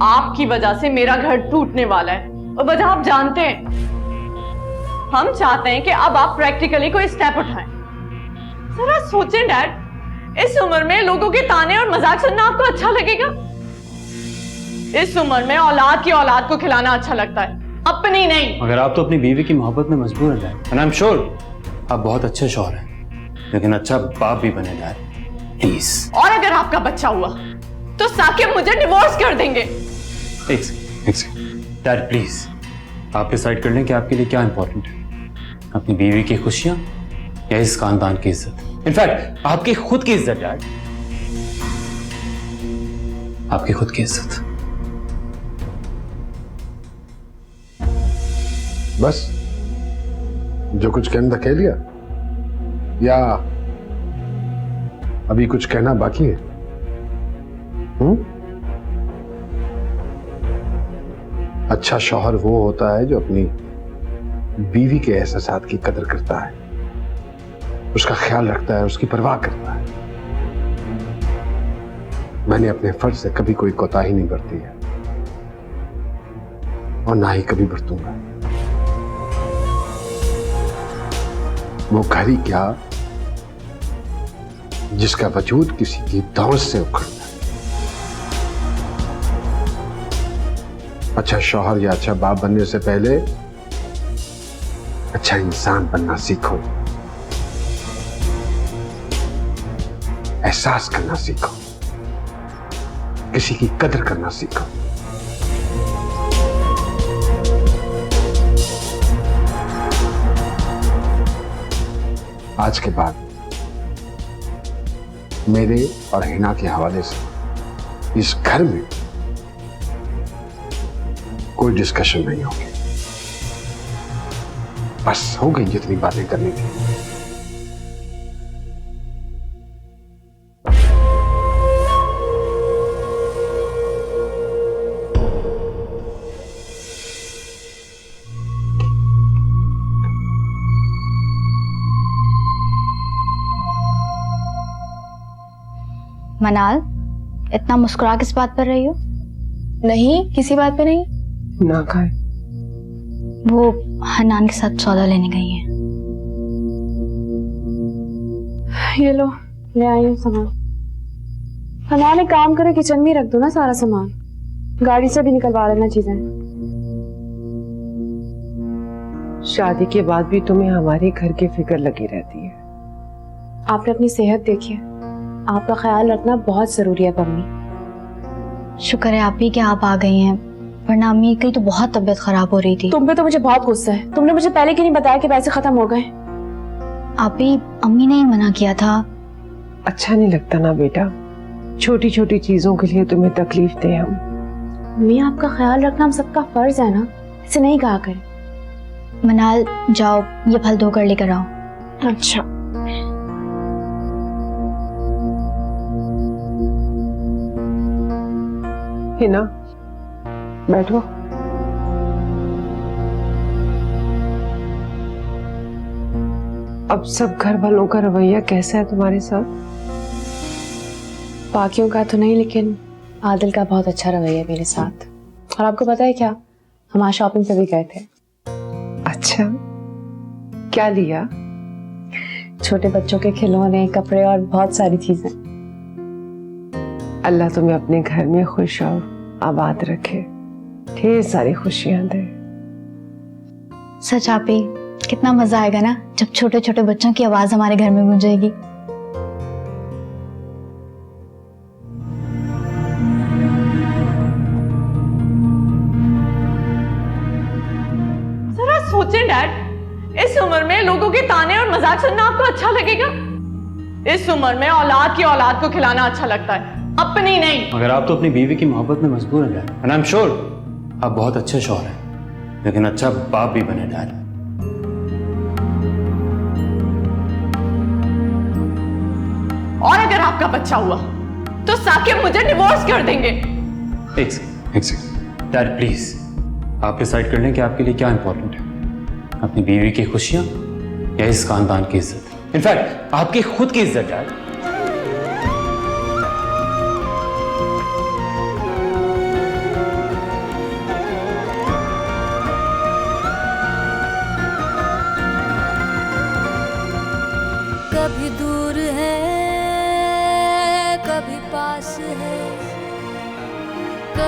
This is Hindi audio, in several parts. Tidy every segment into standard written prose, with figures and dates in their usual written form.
आपकी वजह से मेरा घर टूटने वाला है और वजह आप जानते हैं। हम चाहते हैं कि अब आप प्रैक्टिकली कोई स्टेप उठाएं। जरा सोचें डैड, इस उम्र में लोगों के ताने और मजाक सुनना आपको अच्छा लगेगा? इस उम्र में औलाद की औलाद को खिलाना अच्छा लगता है, अपनी नहीं। मगर आप तो अपनी बीवी की मोहब्बत में मजबूर हैं dad, and I am sure आप बहुत अच्छे शौहर हैं, लेकिन अच्छा बाप भी बने डैड, प्लीज। और अगर आपका बच्चा हुआ तो साकिब मुझे डिवोर्स कर देंगे। डैड प्लीज, आप डिसाइड कर लें कि आपके लिए क्या इंपॉर्टेंट है, अपनी बीवी की खुशियां या इस खानदान की इज्जत। इनफैक्ट आपकी खुद की इज्जत डैड, आपकी खुद की इज्जत। बस जो कुछ कहना था कह लिया, या अभी कुछ कहना बाकी है? अच्छा शौहर वो होता है जो अपनी बीवी के एहसासात की कदर करता है, उसका ख्याल रखता है, उसकी परवाह करता है। मैंने अपने फर्ज से कभी कोई कोताही नहीं बरती है और ना ही कभी बरतूंगा। वो घर ही क्या जिसका वजूद किसी की दौड़ से उखड़ता है। अच्छा शौहर या अच्छा बाप बनने से पहले अच्छा इंसान बनना सीखो, एहसास करना सीखो, किसी की कदर करना सीखो। आज के बाद मेरे और हिना के हवाले से इस घर में कोई डिस्कशन नहीं होगी। बस हो गई जितनी बातें करनी थी। मनाल, इतना मुस्कुरा किस बात पर रही हो? नहीं, किसी बात पे नहीं। ना खाए। वो हनान के साथ सौदा लेने गई हैं। ये लो, ले आई हूँ सामान। हनान एक काम करे, किचन में रख दो ना सारा सामान, गाड़ी से भी निकलवा लेना चीजें। शादी के बाद भी तुम्हें हमारे घर की फिक्र लगी रहती है। आपने अपनी सेहत देखी है, आपका ख्याल रखना बहुत जरूरी है मम्मी। शुक्र है आप ही कि आप आ गई हैं, वरना अम्मी की तो बहुत तबीयत खराब हो रही थी। तुम पे तो मुझे बहुत गुस्सा है, तुमने मुझे पहले क्यों नहीं बताया कि पैसे खत्म हो गए? आप ही, अम्मी ने ही मना किया था। अच्छा नहीं लगता ना बेटा, छोटी छोटी चीजों के लिए तुम्हें तकलीफ दें हम। मम्मी आपका ख्याल रखना हम सबका फर्ज है ना, ऐसे नहीं कहा करें। मनाल जाओ, ये फल धोकर लेकर आओ। अच्छा। हिना बैठो। अब सब घर वालों का रवैया कैसा है तुम्हारे साथ? बाकियों का तो नहीं, लेकिन आदिल का बहुत अच्छा रवैया है मेरे साथ। और आपको पता है क्या, हम आज शॉपिंग पे भी गए थे। अच्छा, क्या लिया? छोटे बच्चों के खिलौने, कपड़े और बहुत सारी चीजें। अल्लाह तुम्हें अपने घर में खुश और आबाद रखे, ढेर सारी खुशियां दे। सच आप ही, कितना मजा आएगा ना जब छोटे छोटे बच्चों की आवाज हमारे घर में गूंजेगी। जरा सोचें डैड, इस उम्र में लोगों के ताने और मजाक सुनना आपको अच्छा लगेगा? इस उम्र में औलाद की औलाद को खिलाना अच्छा लगता है, अपनी नहीं। मगर आप तो अपनी बीवी की मोहब्बत में मजबूर हैं dad, and I am sure आप बहुत अच्छे शौहर हैं, लेकिन अच्छा बाप भी बने डैड। और अगर आपका बच्चा हुआ तो साकिब मुझे डिवोर्स कर देंगे। एक सेकंड डैड प्लीज, आप डिसाइड कर लें कि आपके लिए क्या इंपॉर्टेंट है, अपनी बीवी की खुशियां या इस खानदान की इज्जत। इनफैक्ट आपकी खुद की इज्जत डैड।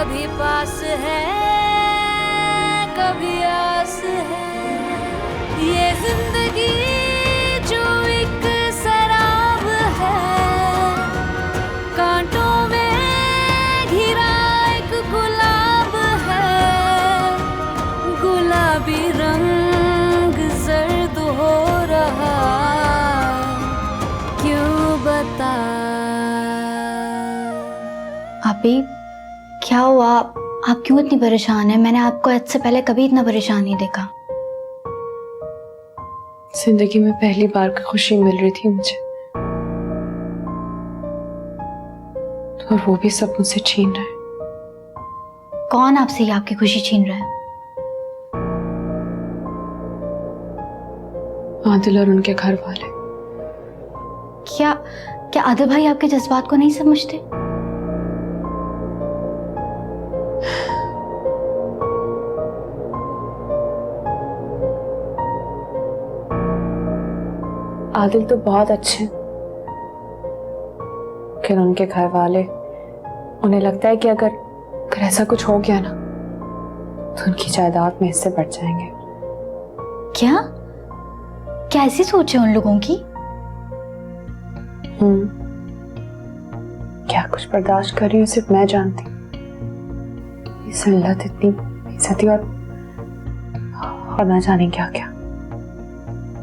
कभी पास है कभी आस है, ये जिंदगी जो एक शराब है, कांटों में घिरा एक गुलाब है, गुलाबी रंग जर्द हो रहा, क्यों बता। आपी क्या हुआ? आप क्यों इतनी परेशान हैं? मैंने आपको आज से पहले कभी इतना परेशान नहीं देखा। जिंदगी में पहली बार की खुशी मिल रही थी मुझे, और वो भी सब मुझसे छीन रहा है। कौन आपसे ये आपकी खुशी छीन रहा है? आदिल और उनके घर वाले। क्या क्या आदिल भाई आपके जज्बात को नहीं समझते? आदिल तो बहुत अच्छे हैं, लेकिन उनके घर वाले, उन्हें लगता है कि अगर ऐसा कुछ हो गया ना तो उनकी जायदाद में हिस्से बढ़ जाएंगे। क्या क्या ऐसी सोच है उन लोगों की? क्या कुछ बर्दाश्त कर रही हूँ सिर्फ मैं जानती। ये जिल्लत, इतनी बेइज्जती और ना जाने क्या क्या।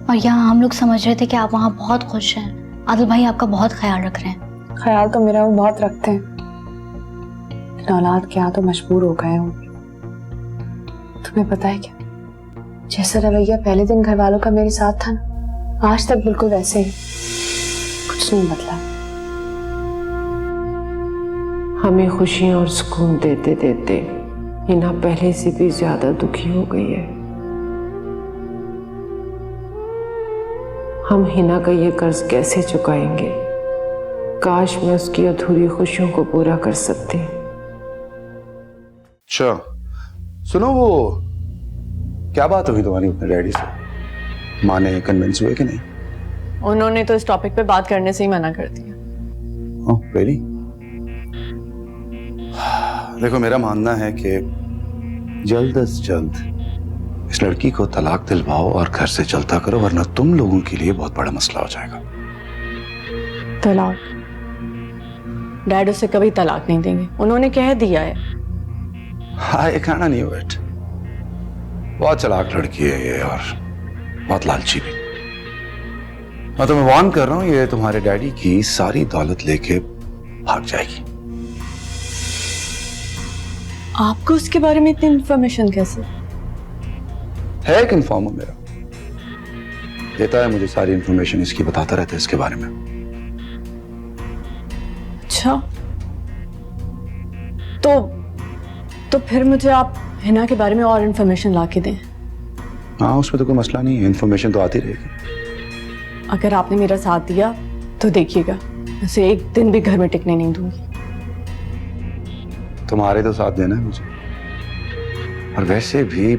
और यहाँ हम लोग समझ रहे थे कि आप वहाँ बहुत खुश हैं। आदिल भाई आपका बहुत ख्याल रख रहे हैं। ख्याल तो मेरा वो बहुत रखते हैं, लेकिन औलाद के यहाँ तो मजबूर हो गए हैं। तुम्हें पता है क्या, जैसा रवैया पहले दिन घर वालों का मेरे साथ था ना, आज तक बिल्कुल वैसे ही, कुछ नहीं बदला। हमें खुशियां और सुकून देते देते हिना पहले से भी ज्यादा दुखी हो गई है। हम हिना का ये कर्ज कैसे चुकाएंगे? काश मैं उसकी अधूरी खुशियों को पूरा कर सकती। अच्छा सुनो, वो क्या बात हुई तुम्हारी अपने डैडी से? माँ ने कन्विंस हुए कि नहीं? उन्होंने तो इस टॉपिक पे बात करने से ही मना कर दिया। Oh really? देखो मेरा मानना है कि जल्द से जल्द इस लड़की को तलाक दिलवाओ और घर से चलता करो, वरना तुम लोगों के लिए बहुत बड़ा मसला हो जाएगा। तलाक? डैड उसे कभी तलाक नहीं देंगे, उन्होंने कह दिया है। आई कैन नहीं वेट। बहुत चालाक लड़की है ये और बहुत लालची भी। मैं तुम्हें वार्न कर रहा हूं, ये तुम्हारे डैडी की सारी दौलत लेके भाग जाएगी। आपको उसके बारे में इतनी इंफॉर्मेशन कैसे? है एक इन्फॉर्मर मेरा, देता है मुझे सारी इंफॉर्मेशन, इसकी बताता रहता है इसके बारे में। अच्छा तो फिर मुझे आप हिना के बारे में और इंफॉर्मेशन ला के दें। हाँ उसमें तो कोई मसला नहीं है, इंफॉर्मेशन तो आती रहेगी। अगर आपने मेरा साथ दिया तो देखिएगा, उसे एक दिन भी घर में टिकने नहीं दूंगी। तुम्हारे तो साथ देना है मुझे, और वैसे भी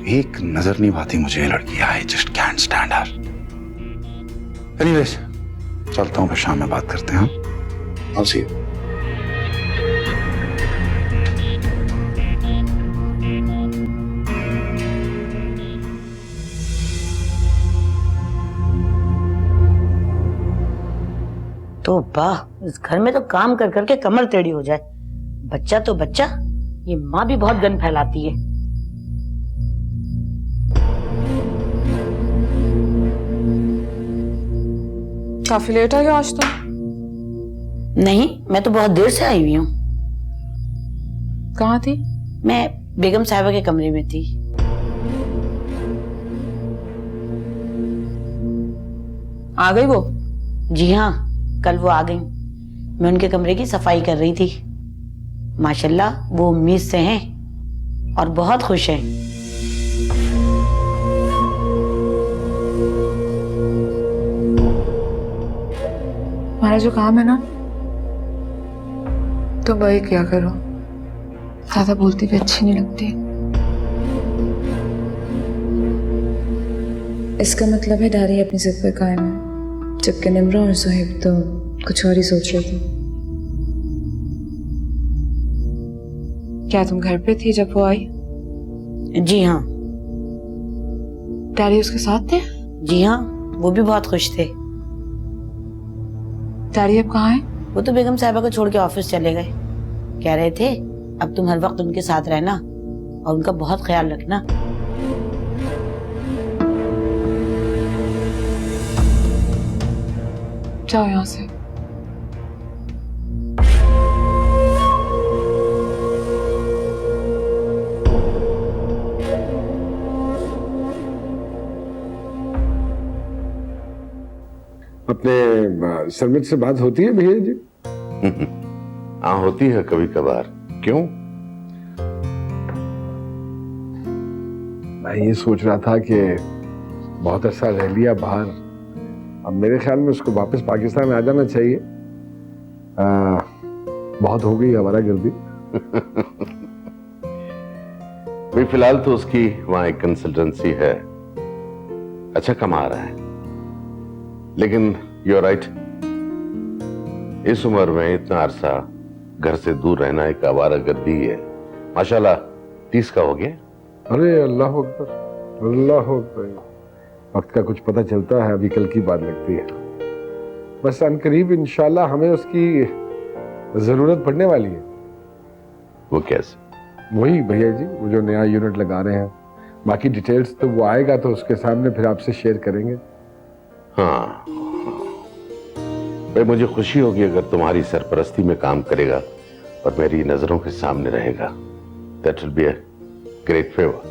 एक नजर नहीं भाती मुझे ये लड़की। I just can't stand her. Anyways चलता हूँ, फिर शाम में बात करते हैं। I'll see you. तो वाह, इस घर में तो काम कर करके कमर टेढ़ी हो जाए। बच्चा तो बच्चा, ये माँ भी बहुत गंद फैलाती है। काफी लेट आ गया आज तो। नहीं, मैं तो बहुत देर से आई हुई हूँ। कहाँ थी? मैं बेगम साहिबा के कमरे में थी। आ गई वो? जी हाँ, कल वो आ गई। मैं उनके कमरे की सफाई कर रही थी। माशाल्लाह वो उम्मीद से हैं और बहुत खुश हैं। हमारा जो काम है ना, तो वही क्या करो, ज्यादा बोलती भी अच्छी नहीं लगती। इसका मतलब है डारी अपनी जिद पर कायम है, जबकि निम्रा और सुहेब तो कुछ और ही सोच रहे थे। क्या तुम घर पे थी जब वो आई? जी हाँ। डैडी उसके साथ थे? जी हाँ, वो भी बहुत खुश थे। डैडी अब कहाँ हैं? वो तो बेगम साहिबा को छोड़ के ऑफिस चले गए। कह रहे थे अब तुम हर वक्त उनके साथ रहना और उनका बहुत ख्याल रखना। जाओ यहाँ से। अपने सरमित से बात होती है भैया जी? हाँ होती है कभी कभार। क्यों? मैं ये सोच रहा था कि बहुत अच्छा रह लिया बाहर, अब मेरे ख्याल में उसको वापस पाकिस्तान आ जाना चाहिए। बहुत हो गई हमारा गर्दी। भाई फिलहाल तो उसकी वहां एक कंसल्टेंसी है, अच्छा कमा रहा है, लेकिन यू आर राइट, इस उम्र में इतना अरसा घर से दूर रहना एक आवारागर्दी है। माशाल्लाह 30 का हो गया। अरे अल्लाह अकबर, अल्लाह अकबर। वक्त का कुछ पता चलता है, अभी कल की बात लगती है। बस अनकरीब इंशाल्लाह हमें उसकी जरूरत पड़ने वाली है। वो कैसे? वही भैया जी, वो जो नया यूनिट लगा रहे हैं, बाकी डिटेल्स तो वो आएगा तो उसके सामने फिर आपसे शेयर करेंगे। हाँ भाई, मुझे खुशी होगी अगर तुम्हारी सरपरस्ती में काम करेगा और मेरी नजरों के सामने रहेगा। That will be a great favour.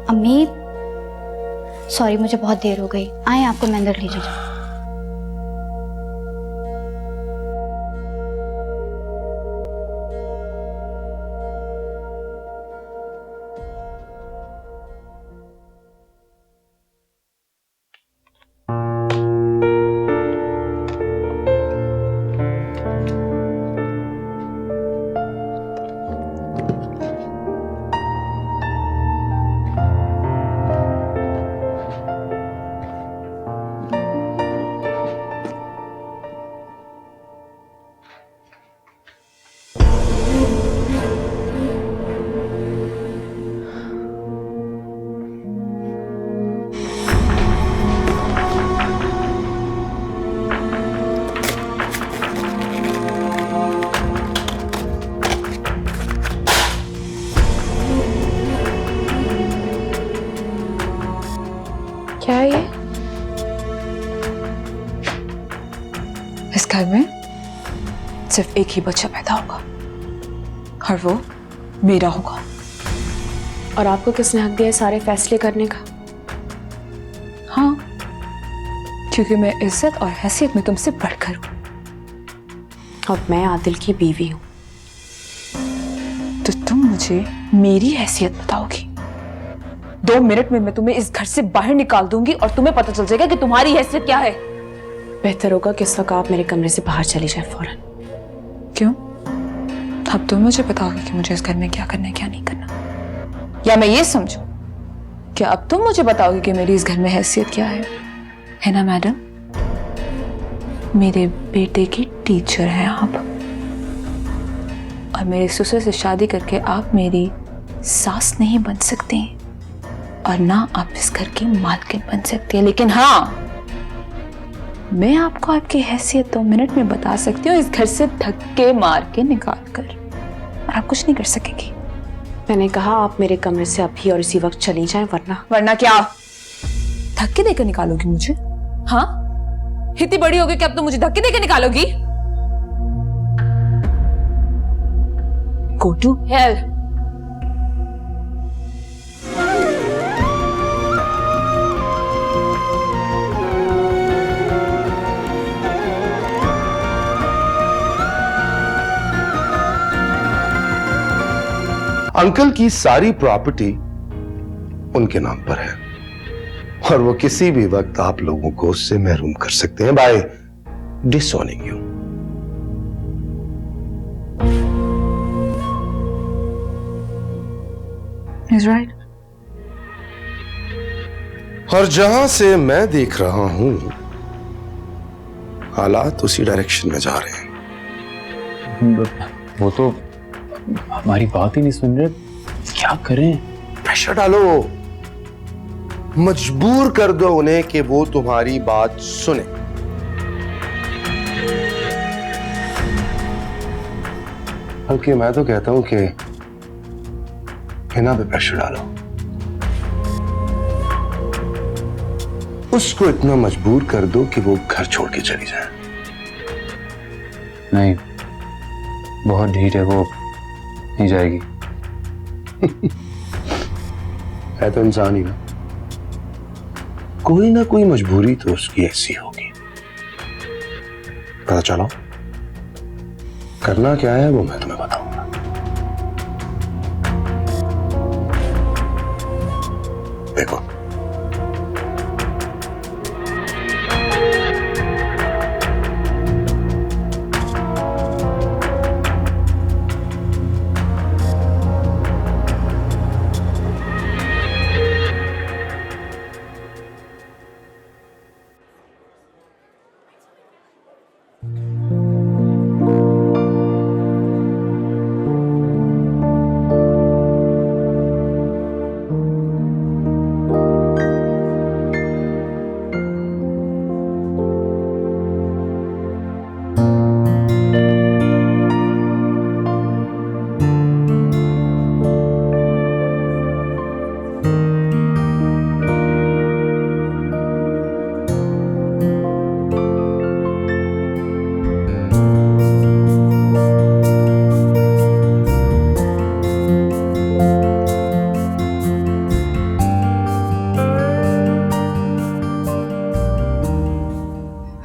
अम्मी सॉरी, मुझे बहुत देर हो गई। आए आपको मैं अंदर लीजिए जाओ। क्या है ये? इस घर में सिर्फ एक ही बच्चा पैदा होगा और वो मेरा होगा। और आपको किसने हक दिया सारे फैसले करने का? हाँ, क्योंकि मैं इज्जत और हैसियत में तुमसे बढ़कर हूं और मैं आदिल की बीवी हूं। तो तुम मुझे मेरी हैसियत बताओगी। 2 मिनट में मैं तुम्हें इस घर से बाहर निकाल दूंगी और तुम्हें पता चल जाएगा कि तुम्हारी हैसियत क्या है। बेहतर होगा कि इस वक्त आप मेरे कमरे से बाहर चली जाए फौरन। क्यों? अब तुम मुझे बताओगे कि मुझे इस घर में क्या करना है क्या नहीं करना, या मैं ये समझूं कि अब तुम मुझे बताओगे कि मेरी इस घर में हैसियत क्या है ना मैडम? मेरे बेटे की टीचर हैं आप, और मेरे ससुर से शादी करके आप मेरी सास नहीं बन सकती और ना आप इस घर की मालकिन बन सकती है। लेकिन हाँ, मैं आपको आपकी हैसियत 2 मिनट में बता सकती हूँ, इस घर से धक्के मार के निकाल कर, और आप कुछ नहीं कर सकेंगी। मैंने कहा आप मेरे कमरे से अभी और इसी वक्त चली जाएं, वरना वरना क्या? धक्के देकर निकालोगी मुझे? हाँ, इतनी बड़ी हो गई कि अब तो मुझे धक्के देकर निकालोगी? Go to hell. अंकल की सारी प्रॉपर्टी उनके नाम पर है और वो किसी भी वक्त आप लोगों को उससे महरूम कर सकते हैं बाय डिसोनिंग यू। He's right. और जहां से मैं देख रहा हूं हालात उसी डायरेक्शन में जा रहे हैं। वो तो हमारी बात ही नहीं सुन रहे, क्या करें? प्रेशर डालो, मजबूर कर दो उन्हें कि वो तुम्हारी बात सुने। बल्कि मैं तो कहता हूं कि हिना पे प्रेशर डालो, उसको इतना मजबूर कर दो कि वो घर छोड़ के चली जाए। नहीं, बहुत ढीठ है, वो नहीं जाएगी। है तो इंसान ही ना, कोई ना कोई मजबूरी तो उसकी ऐसी होगी। पता चलो करना क्या है वो मैं तुम्हें बताऊंगा। देखो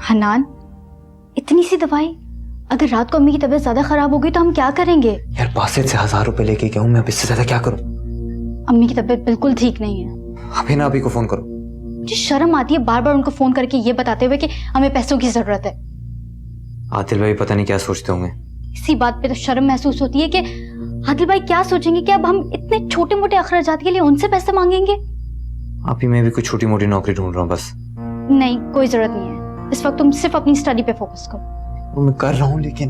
हनान, इतनी सी दवाई, अगर रात को अम्मी की तबीयत ज्यादा खराब हो गई तो हम क्या करेंगे? यार बासित से 1000 रुपए लेके गया हूं मैं, अब इससे ज्यादा क्या करूं? अम्मी की तबीयत बिल्कुल ठीक नहीं है। अभी ना अभी को फोन करो। मुझे शर्म आती है बार बार उनको फोन करके ये बताते हुए कि हमें पैसों की जरूरत है। आदिल भाई पता नहीं क्या सोचते होंगे। इसी बात पे तो शर्म महसूस होती है कि आदिल भाई क्या सोचेंगे कि अब हम इतने छोटे मोटे अखराजात के लिए उनसे पैसे मांगेंगे। अभी मैं भी कुछ छोटी मोटी नौकरी ढूंढ रहा हूँ बस। नहीं, कोई जरूरत नहीं है, इस वक्त तुम सिर्फ अपनी स्टडी पे फोकस करो। वो मैं कर रहा हूँ लेकिन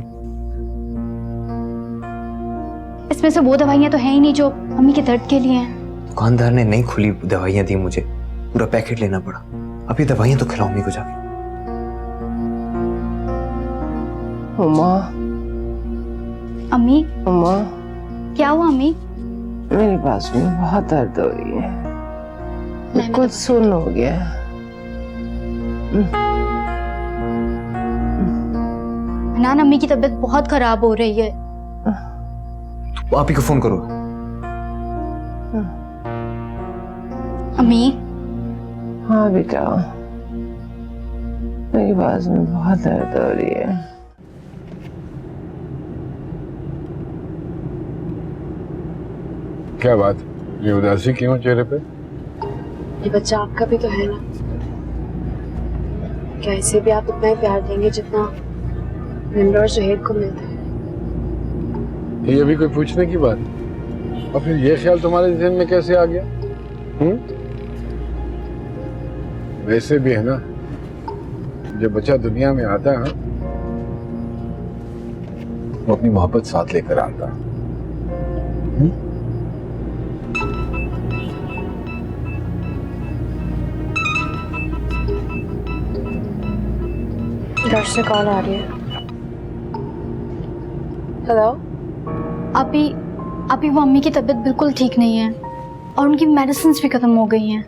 इसमें से वो दवाइयां तो है ही नहीं जो अम्मी के दर्द के लिए हैं। दुकानदार ने नई खुली दवाइयां दी मुझे, पूरा पैकेट लेना पड़ा। अभी दवाइयां तो खिलाओ अम्मी को जाके। उमा, अम्मी, उमा, क्या हुआ अम्मी? मेरी बात में बहुत दर्द हो रही है, कुछ सुन हो गया। हनान, अम्मी की तबीयत बहुत खराब हो रही है। तो आप ही को फोन करो। अम्मी। हाँ बेटा, मेरी बात में बहुत दर्द हो रही है। क्या बात, ये उदासी क्यों चेहरे पे? ये बच्चा आपका भी तो है ना, क्या इसे भी आप उतना ही प्यार देंगे जितना निम्र और सुहेल को मिलता है? ये भी कोई पूछने की बात? और फिर ये ख्याल तुम्हारे जहन में कैसे आ गया? वैसे भी है ना, जब बच्चा दुनिया में आता है वो अपनी मोहब्बत साथ लेकर आता है। घर से कॉल आ रही है। हेलो। अभी वो अम्मी की तबीयत बिल्कुल ठीक नहीं है और उनकी मेडिसिन भी खत्म हो गई हैं।